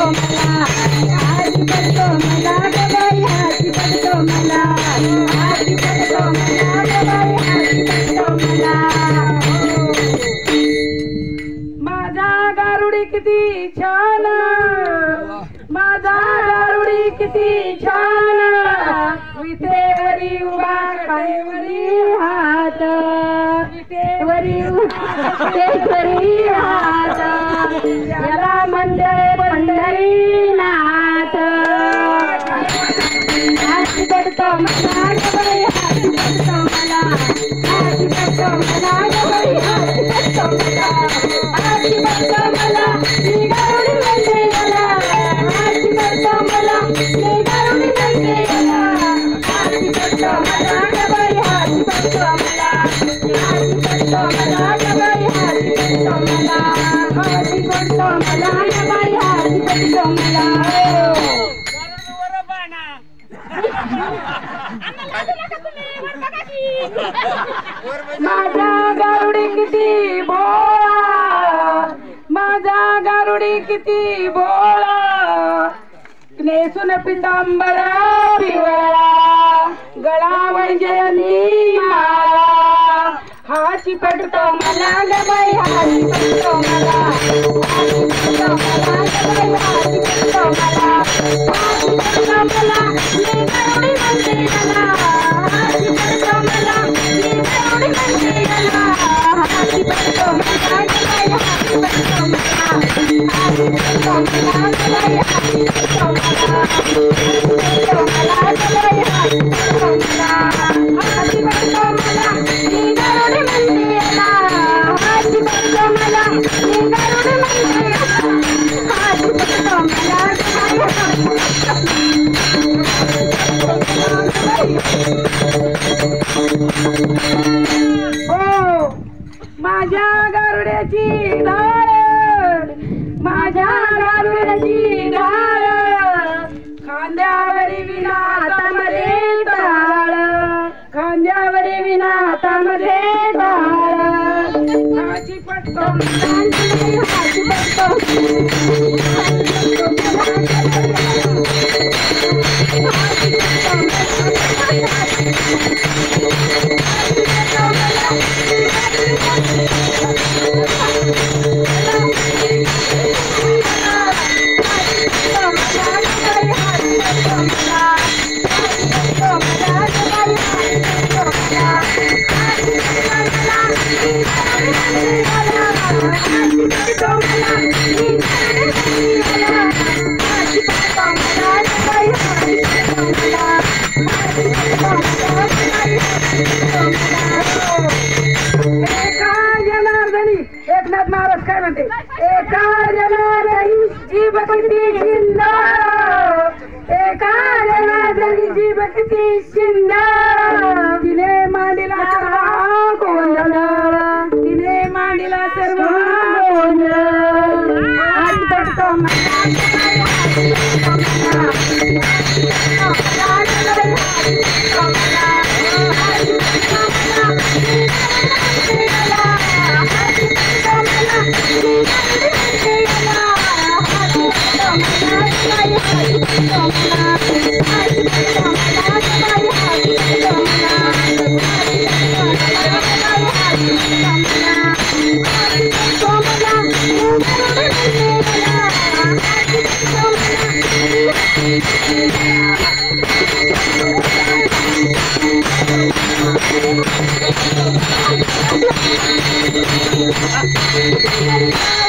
मला हाती पडतो मला ग बाई हाती पडतो मला हाती पडतो मला ग बाई हाती पडतो मला माझा गारुडी किती छान माझा गारुडी किती छान विटेवरी उभा कडेवरी हात विटेवरी हात याला म्हणते पंढरीनाथ हाती पडतो मला ग बाई हाती पडतो मला हाती पडतो मला ग बाई हाती पडतो मला हाती पडतो मला मी गारुडी म्हणते याला हाती पडतो मला मी गारुडी म्हणते याला हाती पडतो मला ग बाई हाती पडतो मला हाती पडतो मला ग बाई हाती पडतो मला हाती पडतो मला ग बाई हाती पडतो मला माझा गारुडी किती भोळा माझा गारुडी किती भोळा नेसून पितांबर पिवळा गळावर जयंती माळा हाती पडतो मला ग बाई हाती पडतो मला हाती पडतो मला ग बाई हाती पडतो मला हाती पडतो मला मी गारुडी म्हणते याला हाती पडतो मला मी गारुडी म्हणते याला हाती पडतो मला ग बाई हाती पडतो मला हाती पडतो मला ग बाई हाती पडतो मला हाती पडतो मला ग बाई हाती पडतो मला हाती पडतो मला मी गारुडी म्हणते याला हाती पडतो मला मी गारुडी म्हणते याला हाती पडतो मला ग बाई हाती हो माझ्या गारुड्याची धार माझ्या गारुड्याची धार खांद्यावरी विना हातामध्ये टाळ खांद्यावरी विना हातामध्ये टाळ हाती पडतो हाती पडतो एकनाथ महाराज काय म्हणते एका जनार्दनी जीव किती सुंदर एका जनार्दनी जीव किती सुंदर तिने मांडीला सर्व गोंधळ तिने मांडीला सर्व गोंधळ हाती पडतो मला हाती पडतो मला हाती पडतो मला हाती पडतो मला हाती पडतो Thank you.